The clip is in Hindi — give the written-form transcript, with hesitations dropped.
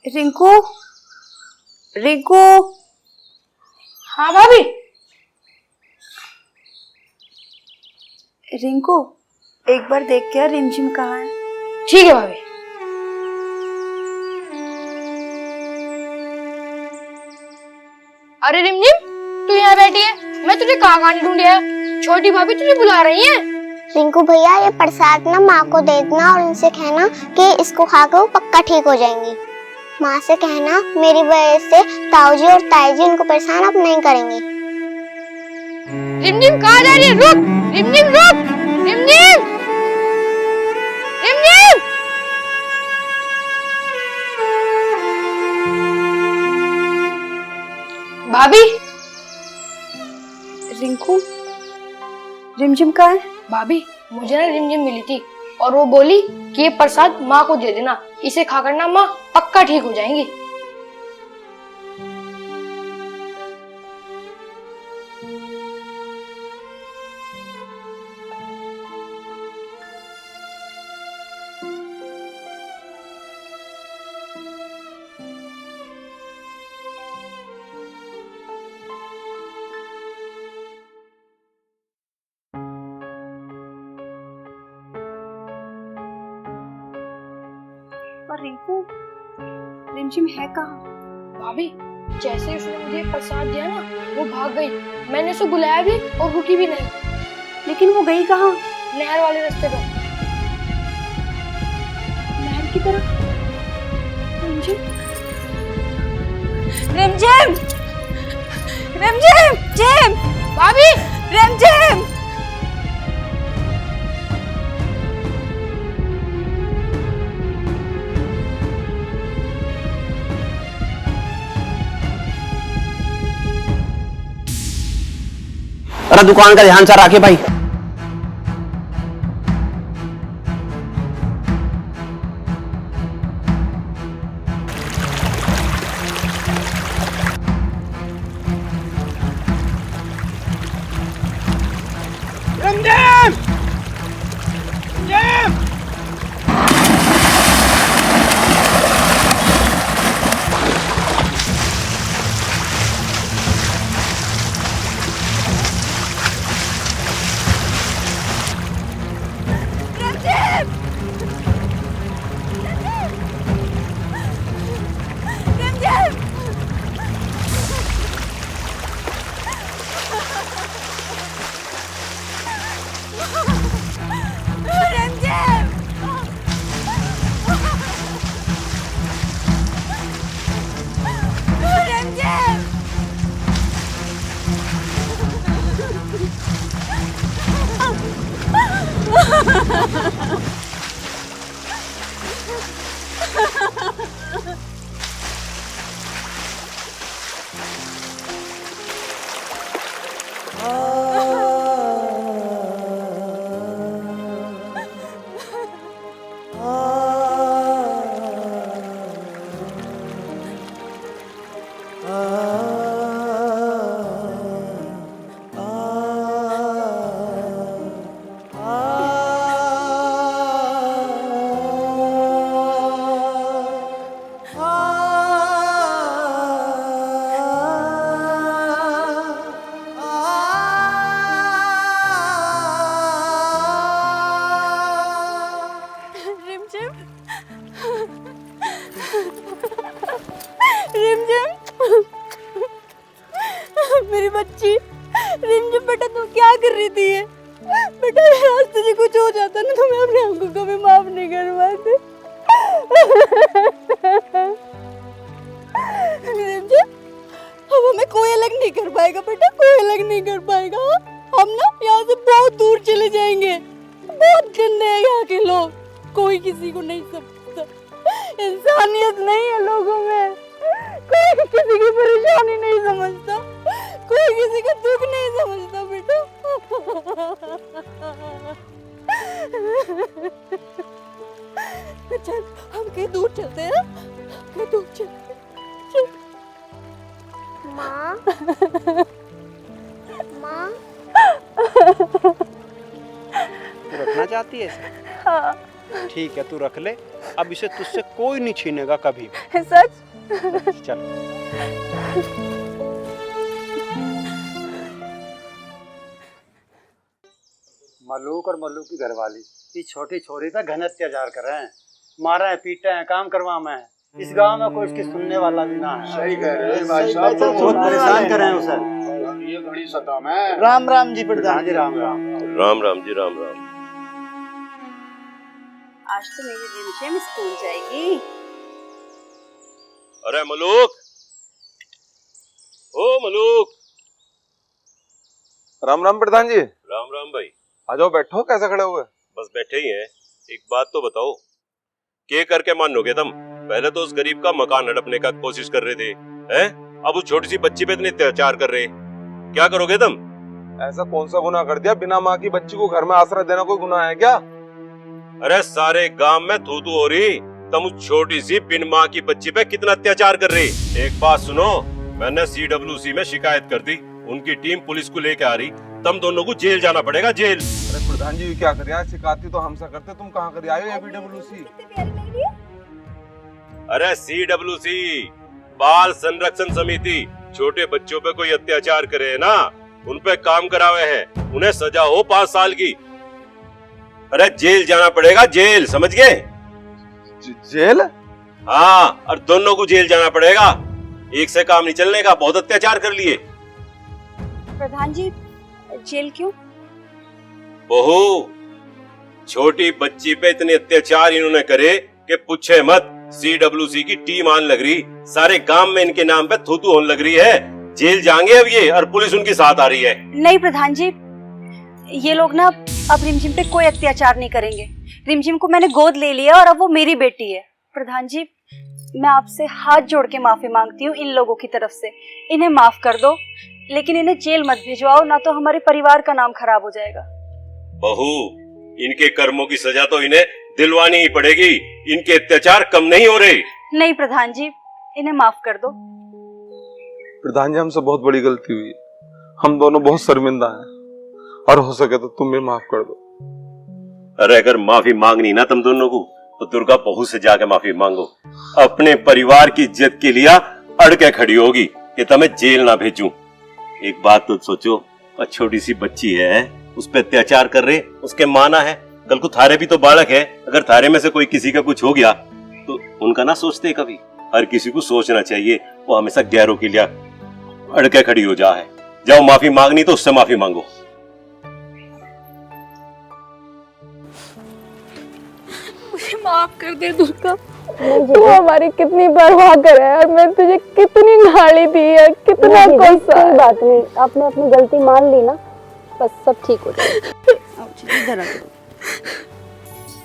रिंकू, रिंकू। हाँ भाभी। रिंकू, एक बार देख के रिमझिम कहाँ है? ठीक है भाभी। अरे रिमझिम, तू यहाँ बैठी है, मैं तुझे कहाँ ढूंढिया। छोटी भाभी तुझे बुला रही है। रिंकू भैया, ये प्रसाद ना माँ को दे देना और उनसे कहना कि इसको खाकर वो पक्का ठीक हो जाएंगी। माँ से कहना मेरी वजह से ताऊजी और ताईजी उनको परेशान अब नहीं करेंगे। रिमझिम कहाँ जा रही है? रुक रिमझिम, रुक रिमझिम, रिमझिम। भाभी। रिंकू, रिमझिम कहाँ है? भाभी, मुझे ना रिमझिम मिली थी और वो बोली कि ये प्रसाद माँ को दे देना, इसे खाकर ना माँ पक्का ठीक हो जाएंगी। और रिंकू, रिमझिम है कहाँ? भाभी, जैसे उसने मुझे प्रसाद दिया ना, वो भाग गई। मैंने उसे बुलाया भी और रुकी भी नहीं। लेकिन वो गई कहाँ? नहर वाले रास्ते पर। नहर की तरफ? रिमझिम, रिमझिम, रिमझिम, जिम, भाभी। रिमझिम। अरे दुकान का ध्यान सा रखे भाई। मेरी बच्ची रिमझिम, बेटा तू क्या कर रही थी? बेटा आज तुझे कुछ हो जाता ना तो मैं अपने आप को कभी माफ नहीं कर पाती। रिमझिम, अब हमें कोई अलग नहीं कर पाएगा बेटा, कोई अलग नहीं कर पाएगा। हम ना यहाँ से बहुत दूर चले जाएंगे। बहुत गंदे हैं यहाँ के लोग, कोई किसी को नहीं समझता। इंसानियत नहीं है लोगों में, कोई किसी की परेशानी नहीं समझता, कोई किसी का दुख नहीं समझता बेटा। चल हम कहीं दूर चलते हैं, कहीं दूर चलते हैं। माँ, माँ, तू रखना चाहती है इसे? हाँ। ठीक है, तू रख ले, अब इसे तुझसे कोई नहीं छीनेगा कभी। सच? चल। मलूक और मलूक की घरवाली ये छोटी छोरी पे घन अत्याचार कर रहे हैं, मारा है, पीटे हैं, काम करवा में। इस गांव में कोई इसकी सुनने वाला भी ना है। सही कह रहे हैं भाई साहब, बहुत परेशान कर रहे हैं उसे। ये बड़ी सता में। राम राम जी प्रधान जी, राम राम। राम राम जी, राम राम। आज तो मेरी रिमझिम स्कूल जाएगी। अरे मलूक, ओ मलूक। राम राम प्रधान जी। राम राम भाई। आ जाओ, बैठो। कैसे खड़े हुए? बस बैठे ही हैं। एक बात तो बताओ, क्या करके मानोगे तुम? पहले तो उस गरीब का मकान हड़पने का कोशिश कर रहे थे, हैं? अब उस छोटी सी बच्ची पे इतने अत्याचार कर रहे, क्या करोगे तुम? ऐसा कौन सा गुनाह कर दिया? बिना माँ की बच्ची को घर में आश्रय देना कोई गुनाह है क्या? अरे सारे गांव में थू थू हो रही, तुम उस छोटी सी बिन माँ की बच्ची पे कितना अत्याचार कर रही। एक बात सुनो, मैंने CWC में शिकायत कर दी, उनकी टीम पुलिस को लेके आ रही, तुम दोनों को जेल जाना पड़ेगा, जेल। अरे प्रधान जी क्या करिए, शिकायत तो हमसे करते, तुम कहाँ कर आए हो? BWC। अरे CWC बाल संरक्षण समिति, छोटे बच्चों पे कोई अत्याचार करे ना, उन पे काम करावे हैं, उन्हें सजा हो 5 साल की। अरे जेल जाना पड़ेगा, जेल, समझ गए? जेल? हाँ, और दोनों को जेल जाना पड़ेगा, एक से काम नहीं चलने का, बहुत अत्याचार कर लिए। प्रधान जी, जेल क्यों? बहू, छोटी बच्ची पे इतने अत्याचार इन्होंने करे कि पूछे मत। CWC की टीम आने लग रही, सारे गांव में इनके नाम पे थू थू होने लग रही है। जेल जाएंगे अब ये, और पुलिस उनके साथ आ रही है। नहीं प्रधान जी, ये लोग ना अब रिमझिम पे कोई अत्याचार नहीं करेंगे। रिमझिम को मैंने गोद ले लिया और अब वो मेरी बेटी है। प्रधान जी, मैं आपसे हाथ जोड़ के माफी मांगती हूँ इन लोगों की तरफ से, इन्हें माफ कर दो, लेकिन इन्हें जेल मत भिजवाओ, ना तो हमारे परिवार का नाम खराब हो जाएगा। बहू, इनके कर्मों की सजा तो इन्हें दिलवानी ही पड़ेगी, इनके अत्याचार कम नहीं हो रहे। नहीं प्रधान जी, इन्हें माफ कर दो। प्रधान जी हमसे बहुत बड़ी गलती हुई, हम दोनों बहुत शर्मिंदा हैं, और हो सके तो तुम भी माफ कर दो। अरे अगर माफी मांगनी ना तुम दोनों को, तो दुर्गा बहू से जाके माफी मांगो। अपने परिवार की इज्जत के लिए अड़ के खड़ी होगी कि तुम्हें जेल ना भेजूं। एक बात तो सोचो, और छोटी सी बच्ची है, उस पर अत्याचार कर रहे, उसके माना है, कल को थारे भी तो बालक है, अगर थारे में से कोई किसी का कुछ हो गया तो उनका ना सोचते कभी। हर किसी को सोचना चाहिए, वो हमेशा गैरों के लिए अड़ के खड़ी हो जाए। जाओ, माफी मांगनी तो उससे माफी मांगो। मुझे माफ कर दे दुर्गा, तू हमारी कितनी परवाह करे है, मैं तुझे कितनी गाली दी है, कितना गुस्सा। कोई बात नहीं, आपने अपनी गलती मान ली ना, बस सब ठीक हो जाएगा।